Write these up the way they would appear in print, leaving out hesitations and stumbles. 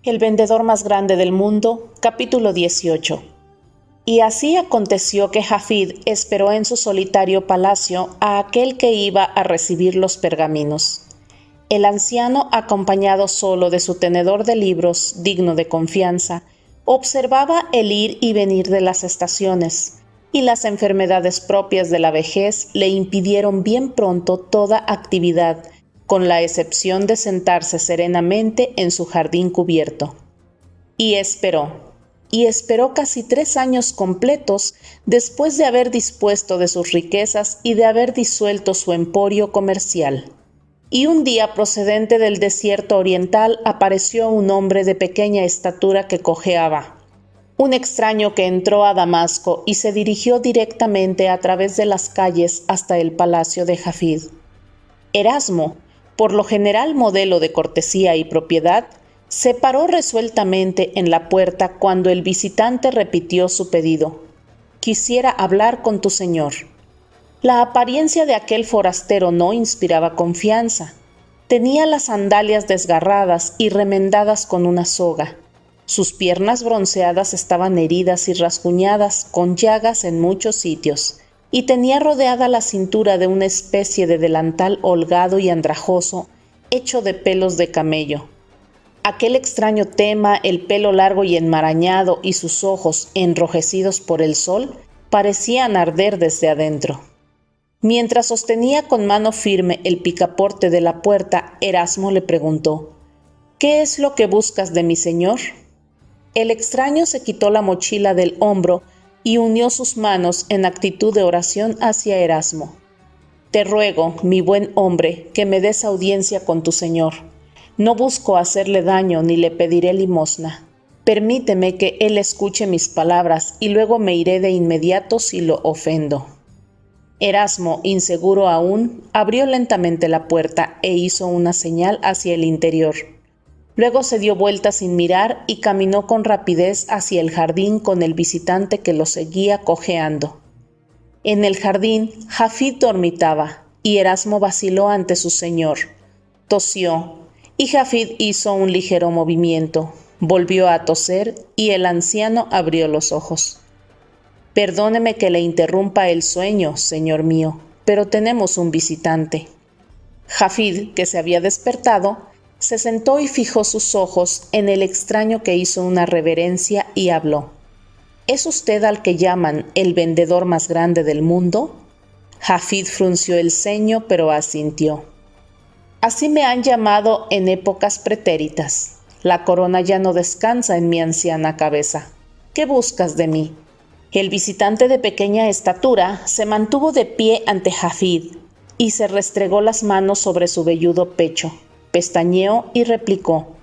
El vendedor más grande del mundo, capítulo 18. Y así aconteció que Jafid esperó en su solitario palacio a aquel que iba a recibir los pergaminos. El anciano, acompañado solo de su tenedor de libros, digno de confianza, observaba el ir y venir de las estaciones, y las enfermedades propias de la vejez le impidieron bien pronto toda actividad, con la excepción de sentarse serenamente en su jardín cubierto. Y esperó casi 3 años completos después de haber dispuesto de sus riquezas y de haber disuelto su emporio comercial. Y un día, procedente del desierto oriental, apareció un hombre de pequeña estatura que cojeaba. Un extraño que entró a Damasco y se dirigió directamente a través de las calles hasta el palacio de Jafid. Erasmo, por lo general modelo de cortesía y propiedad, se paró resueltamente en la puerta cuando el visitante repitió su pedido. «Quisiera hablar con tu señor». La apariencia de aquel forastero no inspiraba confianza. Tenía las sandalias desgarradas y remendadas con una soga. Sus piernas bronceadas estaban heridas y rasguñadas, con llagas en muchos sitios, y tenía rodeada la cintura de una especie de delantal holgado y andrajoso, hecho de pelos de camello. Aquel extraño tema, el pelo largo y enmarañado y sus ojos, enrojecidos por el sol, parecían arder desde adentro. Mientras sostenía con mano firme el picaporte de la puerta, Erasmo le preguntó: «¿Qué es lo que buscas de mi señor?». El extraño se quitó la mochila del hombro y unió sus manos en actitud de oración hacia Erasmo. «Te ruego, mi buen hombre, que me des audiencia con tu señor. No busco hacerle daño ni le pediré limosna. Permíteme que él escuche mis palabras y luego me iré de inmediato si lo ofendo». Erasmo, inseguro aún, abrió lentamente la puerta e hizo una señal hacia el interior. Luego se dio vuelta sin mirar y caminó con rapidez hacia el jardín con el visitante que lo seguía cojeando. En el jardín, Jafid dormitaba y Erasmo vaciló ante su señor. Tosió y Jafid hizo un ligero movimiento. Volvió a toser y el anciano abrió los ojos. «Perdóneme que le interrumpa el sueño, señor mío, pero tenemos un visitante». Jafid, que se había despertado, se sentó y fijó sus ojos en el extraño que hizo una reverencia y habló. «¿Es usted al que llaman el vendedor más grande del mundo?». Jafid frunció el ceño, pero asintió. «Así me han llamado en épocas pretéritas. La corona ya no descansa en mi anciana cabeza. ¿Qué buscas de mí?». El visitante de pequeña estatura se mantuvo de pie ante Jafid y se restregó las manos sobre su velludo pecho. Pestañeó y replicó: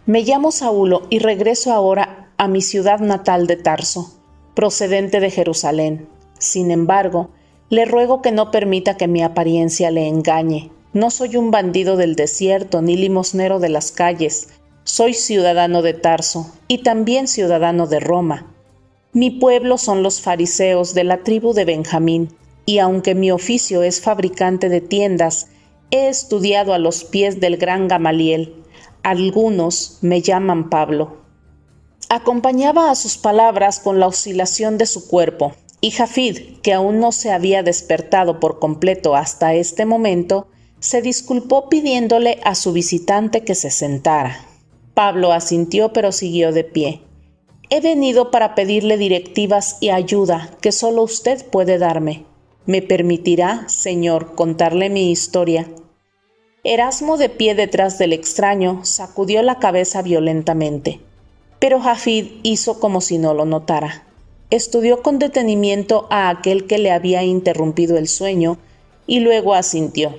«Me llamo Saulo y regreso ahora a mi ciudad natal de Tarso, procedente de Jerusalén. Sin embargo, le ruego que no permita que mi apariencia le engañe. No soy un bandido del desierto ni limosnero de las calles. Soy ciudadano de Tarso y también ciudadano de Roma. Mi pueblo son los fariseos de la tribu de Benjamín, y aunque mi oficio es fabricante de tiendas, he estudiado a los pies del gran Gamaliel. Algunos me llaman Pablo». Acompañaba a sus palabras con la oscilación de su cuerpo, y Jafid, que aún no se había despertado por completo hasta este momento, se disculpó pidiéndole a su visitante que se sentara. Pablo asintió, pero siguió de pie. «He venido para pedirle directivas y ayuda que solo usted puede darme. ¿Me permitirá, señor, contarle mi historia?». Erasmo, de pie detrás del extraño, sacudió la cabeza violentamente, pero Jafid hizo como si no lo notara. Estudió con detenimiento a aquel que le había interrumpido el sueño y luego asintió.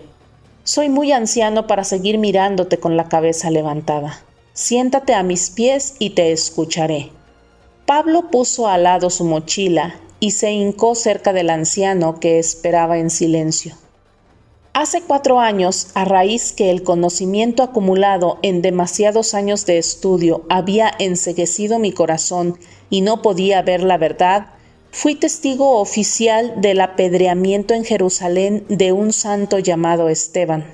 «Soy muy anciano para seguir mirándote con la cabeza levantada. Siéntate a mis pies y te escucharé». Pablo puso al lado su mochila y se hincó cerca del anciano, que esperaba en silencio. «Hace 4 años, a raíz que el conocimiento acumulado en demasiados años de estudio había enceguecido mi corazón y no podía ver la verdad, fui testigo oficial del apedreamiento en Jerusalén de un santo llamado Esteban.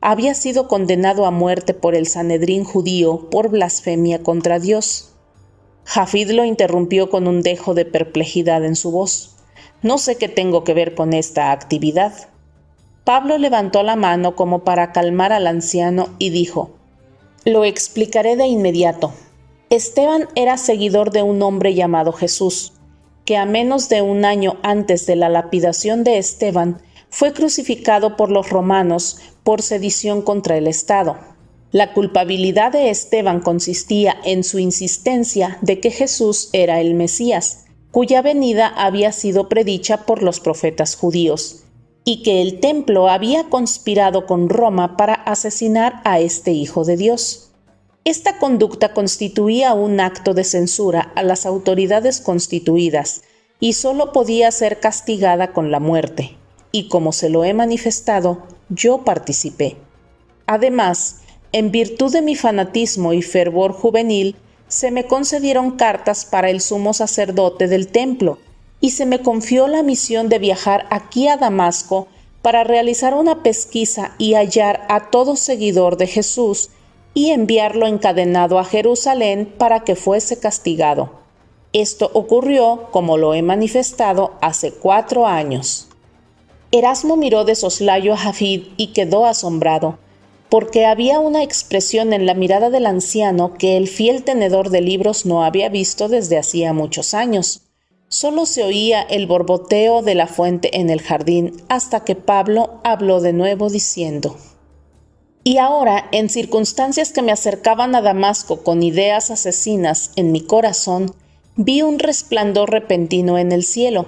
Había sido condenado a muerte por el Sanedrín judío por blasfemia contra Dios. Jafid lo interrumpió con un dejo de perplejidad en su voz. No sé qué tengo que ver con esta actividad. Pablo levantó la mano como para calmar al anciano y dijo: Lo explicaré de inmediato. Esteban era seguidor de un hombre llamado Jesús, que a menos de un año antes de la lapidación de Esteban fue crucificado por los romanos por sedición contra el Estado. La culpabilidad de Esteban consistía en su insistencia de que Jesús era el Mesías, cuya venida había sido predicha por los profetas judíos, y que el templo había conspirado con Roma para asesinar a este Hijo de Dios. Esta conducta constituía un acto de censura a las autoridades constituidas y solo podía ser castigada con la muerte, y como se lo he manifestado, yo participé. Además, en virtud de mi fanatismo y fervor juvenil, se me concedieron cartas para el sumo sacerdote del templo, y se me confió la misión de viajar aquí a Damasco para realizar una pesquisa y hallar a todo seguidor de Jesús y enviarlo encadenado a Jerusalén para que fuese castigado. Esto ocurrió, como lo he manifestado, hace 4 años. Erasmo miró de soslayo a Jafid y quedó asombrado, porque había una expresión en la mirada del anciano que el fiel tenedor de libros no había visto desde hacía muchos años. Solo se oía el borboteo de la fuente en el jardín hasta que Pablo habló de nuevo diciendo: Y ahora, en circunstancias que me acercaban a Damasco con ideas asesinas en mi corazón, vi un resplandor repentino en el cielo.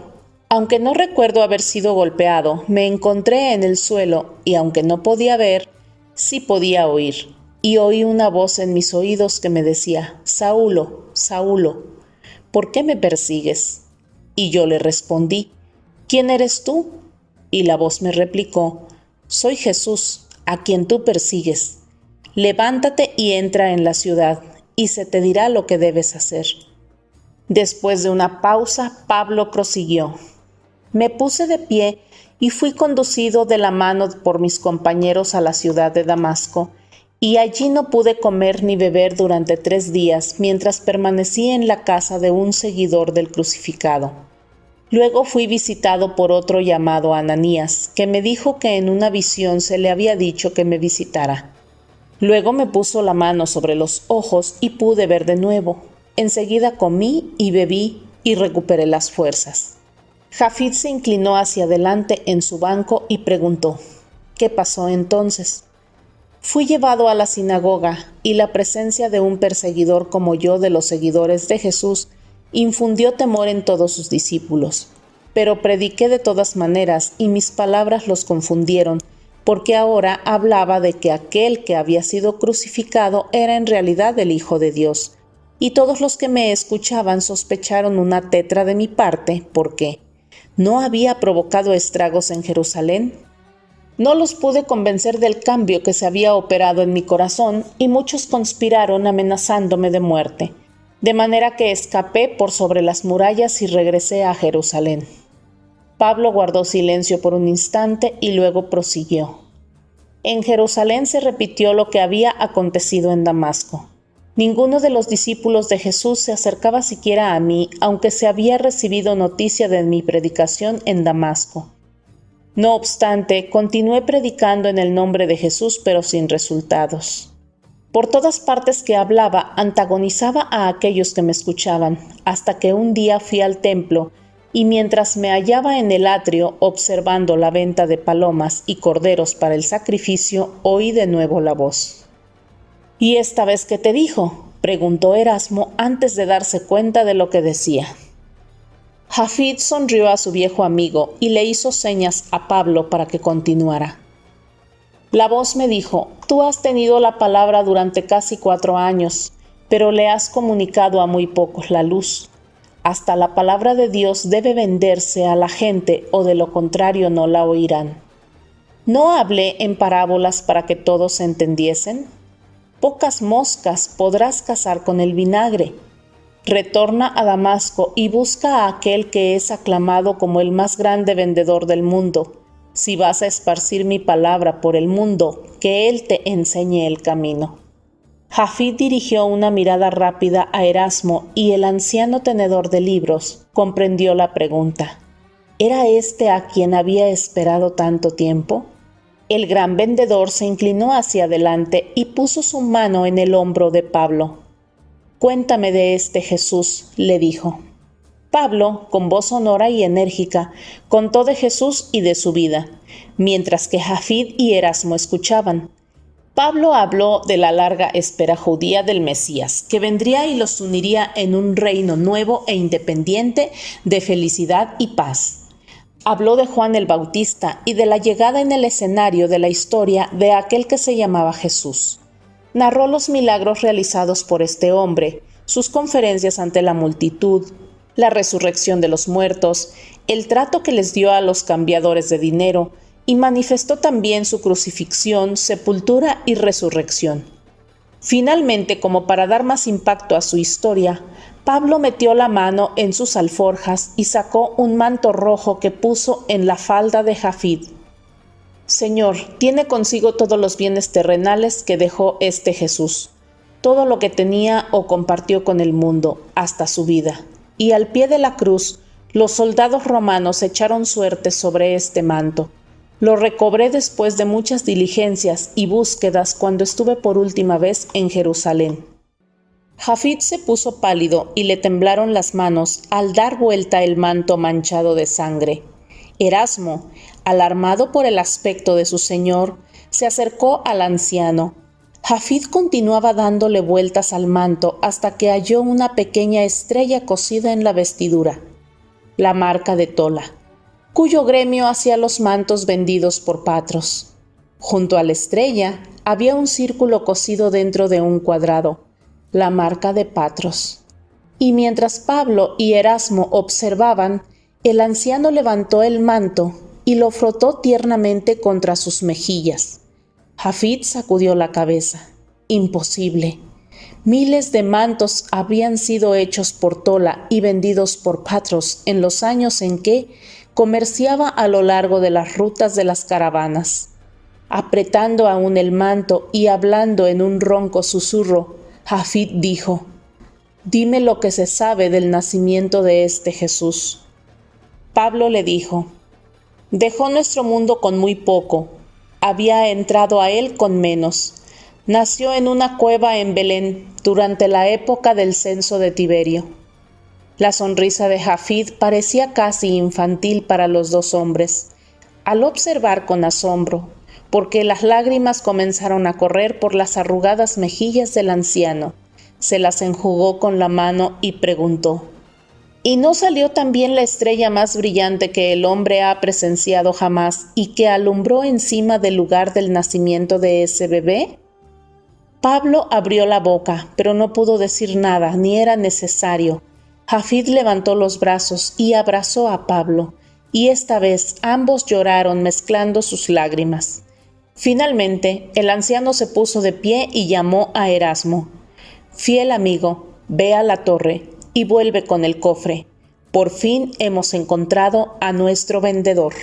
Aunque no recuerdo haber sido golpeado, me encontré en el suelo y aunque no podía ver, sí podía oír. Y oí una voz en mis oídos que me decía: Saulo, Saulo, ¿por qué me persigues? Y yo le respondí: ¿Quién eres tú? Y la voz me replicó: Soy Jesús, a quien tú persigues. Levántate y entra en la ciudad, y se te dirá lo que debes hacer. Después de una pausa, Pablo prosiguió: Me puse de pie y fui conducido de la mano por mis compañeros a la ciudad de Damasco, y allí no pude comer ni beber durante 3 días mientras permanecí en la casa de un seguidor del crucificado. Luego fui visitado por otro llamado Ananías, que me dijo que en una visión se le había dicho que me visitara. Luego me puso la mano sobre los ojos y pude ver de nuevo. Enseguida comí y bebí y recuperé las fuerzas. Jafid se inclinó hacia adelante en su banco y preguntó: ¿Qué pasó entonces? Fui llevado a la sinagoga y la presencia de un perseguidor como yo de los seguidores de Jesús infundió temor en todos sus discípulos. Pero prediqué de todas maneras y mis palabras los confundieron, porque ahora hablaba de que aquel que había sido crucificado era en realidad el Hijo de Dios. Y todos los que me escuchaban sospecharon una tetra de mi parte, porque ¿no había provocado estragos en Jerusalén? No los pude convencer del cambio que se había operado en mi corazón y muchos conspiraron amenazándome de muerte, de manera que escapé por sobre las murallas y regresé a Jerusalén. Pablo guardó silencio por un instante y luego prosiguió: En Jerusalén se repitió lo que había acontecido en Damasco. Ninguno de los discípulos de Jesús se acercaba siquiera a mí, aunque se había recibido noticia de mi predicación en Damasco. No obstante, continué predicando en el nombre de Jesús, pero sin resultados. Por todas partes que hablaba, antagonizaba a aquellos que me escuchaban, hasta que un día fui al templo, y mientras me hallaba en el atrio observando la venta de palomas y corderos para el sacrificio, oí de nuevo la voz. ¿Y esta vez qué te dijo?, preguntó Erasmo antes de darse cuenta de lo que decía. Jafid sonrió a su viejo amigo y le hizo señas a Pablo para que continuara. La voz me dijo: Tú has tenido la palabra durante casi 4 años, pero le has comunicado a muy pocos la luz. Hasta la palabra de Dios debe venderse a la gente o de lo contrario no la oirán. ¿No hablé en parábolas para que todos se entendiesen? Pocas moscas podrás cazar con el vinagre. Retorna a Damasco y busca a aquel que es aclamado como el más grande vendedor del mundo. Si vas a esparcir mi palabra por el mundo, que Él te enseñe el camino. Jafid dirigió una mirada rápida a Erasmo y el anciano tenedor de libros comprendió la pregunta. ¿Era este a quien había esperado tanto tiempo? El gran vendedor se inclinó hacia adelante y puso su mano en el hombro de Pablo. «Cuéntame de este Jesús», le dijo. Pablo, con voz sonora y enérgica, contó de Jesús y de su vida, mientras que Jafid y Erasmo escuchaban. Pablo habló de la larga espera judía del Mesías, que vendría y los uniría en un reino nuevo e independiente de felicidad y paz. Habló de Juan el Bautista y de la llegada en el escenario de la historia de aquel que se llamaba Jesús. Narró los milagros realizados por este hombre, sus conferencias ante la multitud, la resurrección de los muertos, el trato que les dio a los cambiadores de dinero, y manifestó también su crucifixión, sepultura y resurrección. Finalmente, como para dar más impacto a su historia, Pablo metió la mano en sus alforjas y sacó un manto rojo que puso en la falda de Jafid. «Señor, tiene consigo todos los bienes terrenales que dejó este Jesús, todo lo que tenía o compartió con el mundo, hasta su vida. Y al pie de la cruz, los soldados romanos echaron suerte sobre este manto. Lo recobré después de muchas diligencias y búsquedas cuando estuve por última vez en Jerusalén». Jafid se puso pálido y le temblaron las manos al dar vuelta el manto manchado de sangre. Erasmo, alarmado por el aspecto de su señor, se acercó al anciano. Jafid continuaba dándole vueltas al manto hasta que halló una pequeña estrella cosida en la vestidura, la marca de Tola, cuyo gremio hacía los mantos vendidos por Patros. Junto a la estrella había un círculo cosido dentro de un cuadrado, la marca de Patros. Y mientras Pablo y Erasmo observaban, el anciano levantó el manto y lo frotó tiernamente contra sus mejillas. Jafid sacudió la cabeza. Imposible. Miles de mantos habían sido hechos por Tola y vendidos por Patros en los años en que comerciaba a lo largo de las rutas de las caravanas. Apretando aún el manto y hablando en un ronco susurro, Jafid dijo: «Dime lo que se sabe del nacimiento de este Jesús». Pablo le dijo: «Dejó nuestro mundo con muy poco, había entrado a él con menos. Nació en una cueva en Belén durante la época del censo de Tiberio». La sonrisa de Jafid parecía casi infantil para los dos hombres, al observar con asombro, porque las lágrimas comenzaron a correr por las arrugadas mejillas del anciano. Se las enjugó con la mano y preguntó: ¿Y no salió también la estrella más brillante que el hombre ha presenciado jamás y que alumbró encima del lugar del nacimiento de ese bebé? Pablo abrió la boca, pero no pudo decir nada, ni era necesario. Jafid levantó los brazos y abrazó a Pablo, y esta vez ambos lloraron mezclando sus lágrimas. Finalmente, el anciano se puso de pie y llamó a Erasmo: «Fiel amigo, ve a la torre y vuelve con el cofre. Por fin hemos encontrado a nuestro vendedor».